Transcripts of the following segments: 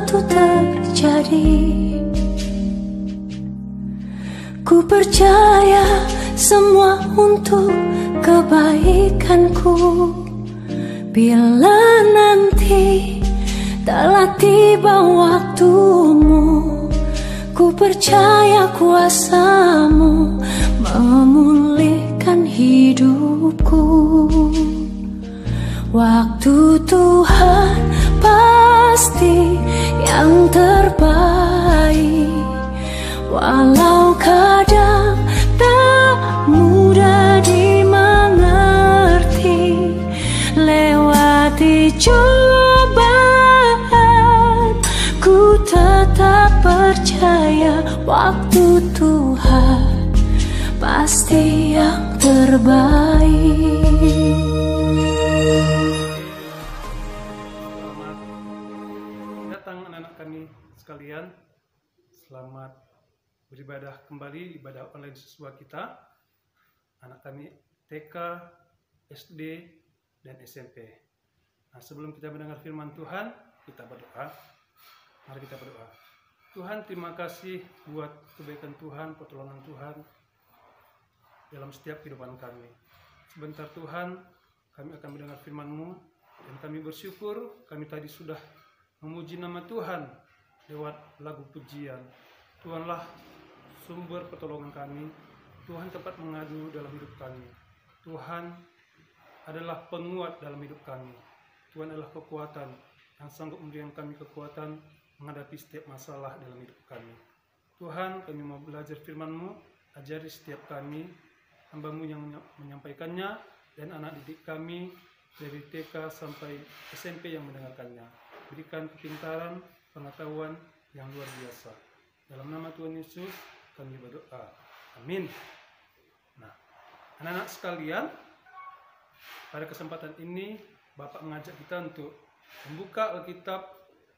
sesuatu terjadi. Ku percaya semua untuk kebaikanku. Bila nanti telah tiba waktumu, ku percaya kuasa-Mu memulihkan hidupku. Waktu Tuhan pasti yang terbaik, walau kadang tak mudah dimengerti. Lewati cobaan, ku tetap percaya waktu Tuhan pasti yang terbaik. Selamat datang anak-anak kami sekalian. Selamat beribadah kembali, ibadah online siswa kita, anak kami TK, SD, dan SMP. Nah, sebelum kita mendengar firman Tuhan, kita berdoa. Mari kita berdoa. Tuhan, terima kasih buat kebaikan Tuhan, pertolongan Tuhan dalam setiap kehidupan kami. Sebentar Tuhan, kami akan mendengar firman-Mu, dan kami bersyukur kami tadi sudah memuji nama Tuhan lewat lagu pujian. Tuhanlah sumber pertolongan kami, Tuhan tempat mengadu dalam hidup kami. Tuhan adalah penguat dalam hidup kami. Tuhan adalah kekuatan yang sanggup memberikan kami kekuatan menghadapi setiap masalah dalam hidup kami. Tuhan, kami mau belajar firman-Mu, ajari setiap kami, hamba-Mu yang menyampaikannya, dan anak didik kami dari TK sampai SMP yang mendengarkannya. Berikan kepintaran, pengetahuan yang luar biasa. Dalam nama Tuhan Yesus kami berdoa. Amin. Nah, anak-anak sekalian, pada kesempatan ini Bapak mengajak kita untuk membuka Alkitab,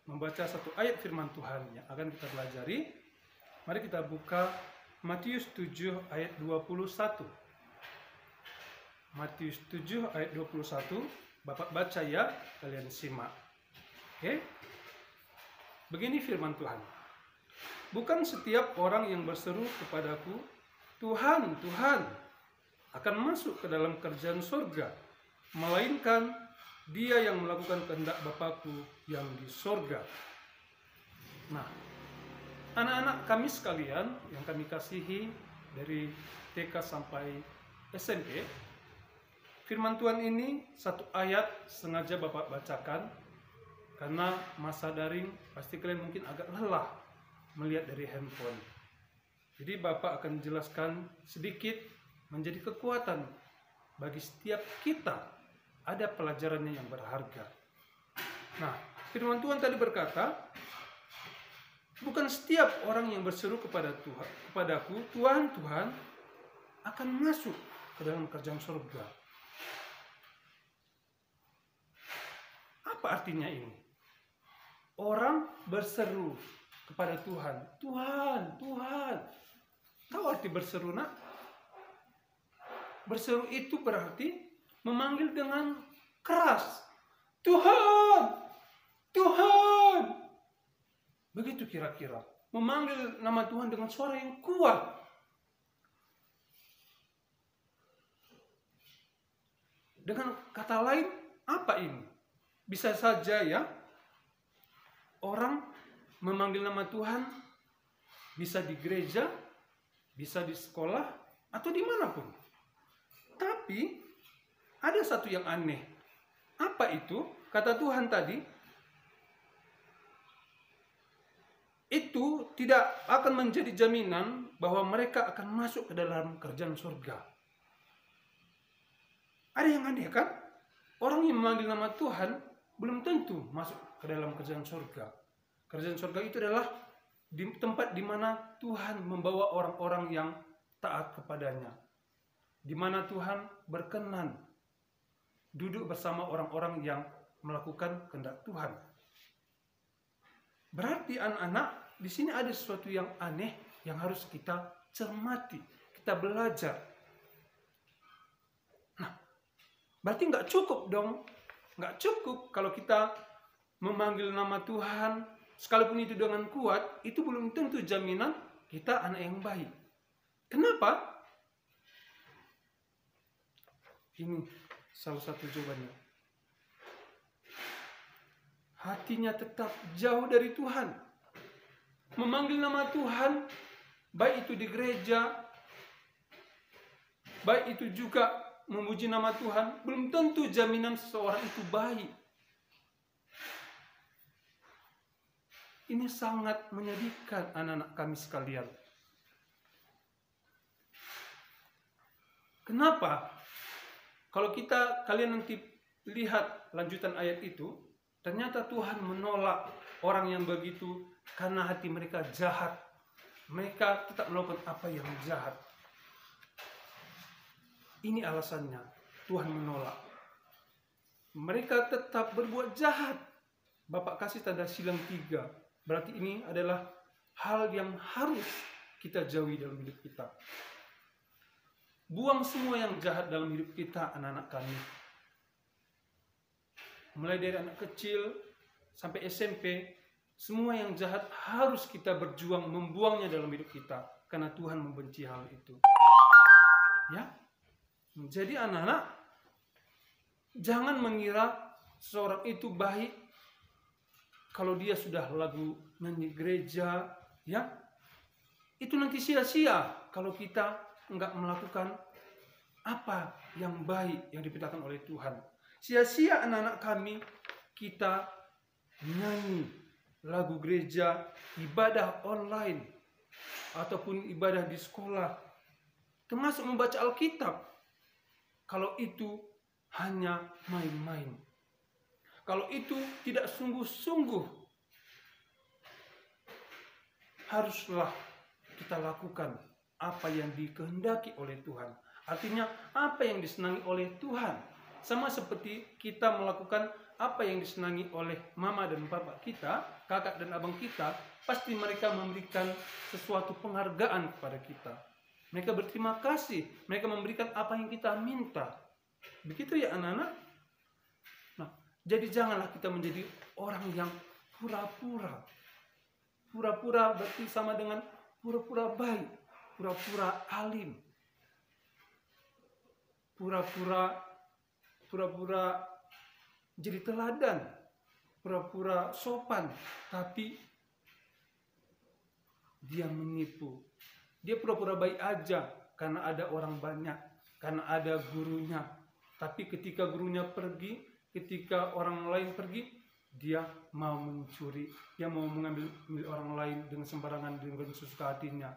membaca satu ayat firman Tuhan yang akan kita pelajari. Mari kita buka Matius 7 ayat 21. Matius 7 ayat 21. Bapak baca ya, kalian simak. Oke? Begini firman Tuhan. Bukan setiap orang yang berseru kepadaku, Tuhan, Tuhan, akan masuk ke dalam kerajaan surga, melainkan dia yang melakukan kehendak Bapakku yang di surga. Nah, anak-anak kami sekalian yang kami kasihi dari TK sampai SMP, firman Tuhan ini satu ayat sengaja Bapak bacakan, karena masa daring pasti kalian mungkin agak lelah melihat dari handphone. Jadi Bapak akan jelaskan sedikit menjadi kekuatan bagi setiap kita, ada pelajarannya yang berharga. Nah, firman Tuhan tadi berkata, bukan setiap orang yang berseru kepadaku, Tuhan, Tuhan, akan masuk ke dalam kerajaan surga. Apa artinya ini? Orang berseru kepada Tuhan, Tuhan, Tuhan. Tahu arti berseru, nak? Berseru itu berarti memanggil dengan keras. Tuhan, Tuhan. Begitu kira-kira. Memanggil nama Tuhan dengan suara yang kuat. Dengan kata lain, apa ini? Bisa saja ya, orang memanggil nama Tuhan bisa di gereja, bisa di sekolah, atau dimanapun. Tapi ada satu yang aneh. Apa itu? Kata Tuhan tadi, itu tidak akan menjadi jaminan bahwa mereka akan masuk ke dalam kerajaan surga. Ada yang aneh kan? Orang yang memanggil nama Tuhan belum tentu masuk ke dalam kerajaan surga. Kerajaan surga itu adalah tempat di mana Tuhan membawa orang-orang yang taat kepadanya. Di mana Tuhan berkenan duduk bersama orang-orang yang melakukan kehendak Tuhan. Berarti anak-anak, di sini ada sesuatu yang aneh yang harus kita cermati, kita belajar. Nah, berarti nggak cukup dong, nggak cukup kalau kita memanggil nama Tuhan, sekalipun itu dengan kuat, itu belum tentu jaminan kita anak yang baik. Kenapa? Ini salah satu jawabannya. Hatinya tetap jauh dari Tuhan. Memanggil nama Tuhan, baik itu di gereja, baik itu juga memuji nama Tuhan, belum tentu jaminan seseorang itu baik. Ini sangat menyedihkan anak-anak kami sekalian. Kenapa? Kalau kalian nanti lihat lanjutan ayat itu, ternyata Tuhan menolak orang yang begitu karena hati mereka jahat. Mereka tetap melakukan apa yang jahat. Ini alasannya Tuhan menolak. Mereka tetap berbuat jahat. Bapak kasih tanda silang 3. Berarti ini adalah hal yang harus kita jauhi dalam hidup kita. Buang semua yang jahat dalam hidup kita, anak-anak kami. Mulai dari anak kecil sampai SMP, semua yang jahat harus kita berjuang membuangnya dalam hidup kita. Karena Tuhan membenci hal itu. Ya, jadi anak-anak, jangan mengira seorang itu baik kalau dia sudah lagu nyanyi gereja, ya. Itu nanti sia-sia kalau kita enggak melakukan apa yang baik yang diperintahkan oleh Tuhan. Sia-sia anak-anak kami kita nyanyi lagu gereja, ibadah online, ataupun ibadah di sekolah, termasuk membaca Alkitab, kalau itu hanya main-main. Kalau itu tidak sungguh-sungguh, haruslah kita lakukan apa yang dikehendaki oleh Tuhan. Artinya apa yang disenangi oleh Tuhan. Sama seperti kita melakukan apa yang disenangi oleh mama dan bapak kita, kakak dan abang kita, pasti mereka memberikan sesuatu penghargaan kepada kita. Mereka berterima kasih, mereka memberikan apa yang kita minta. Begitu ya anak-anak? Nah, jadi janganlah kita menjadi orang yang pura-pura. Pura-pura berarti sama dengan pura-pura baik, pura-pura alim, pura-pura jadi teladan, pura-pura sopan, tapi dia menipu. Dia pura-pura baik aja karena ada orang banyak, karena ada gurunya. Tapi ketika gurunya pergi, ketika orang lain pergi, dia mau mencuri, dia mau mengambil milik orang lain dengan sembarangan, dengan sesuka hatinya.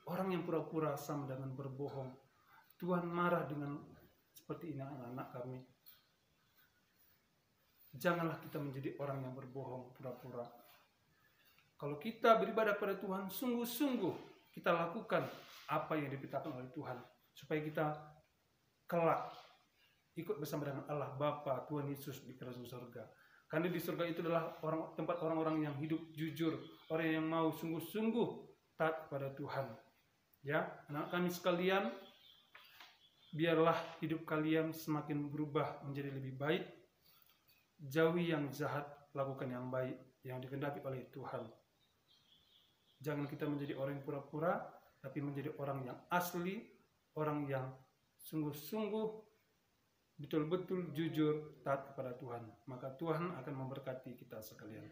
Orang yang pura-pura sama dengan berbohong. Tuhan marah dengan seperti ini anak-anak kami. Janganlah kita menjadi orang yang berbohong, pura-pura. Kalau kita beribadah pada Tuhan, sungguh-sungguh kita lakukan apa yang diperintahkan oleh Tuhan. Supaya kita kelak ikut bersama dengan Allah Bapa, Tuhan Yesus di kerajaan surga. Karena di surga itu adalah tempat orang-orang yang hidup jujur, orang yang mau sungguh-sungguh taat kepada Tuhan. Ya, anak kami sekalian, biarlah hidup kalian semakin berubah menjadi lebih baik. Jauhi yang jahat, lakukan yang baik yang dikehendaki oleh Tuhan. Jangan kita menjadi orang yang pura-pura, tapi menjadi orang yang asli, orang yang sungguh-sungguh, betul-betul jujur taat kepada Tuhan. Maka Tuhan akan memberkati kita sekalian.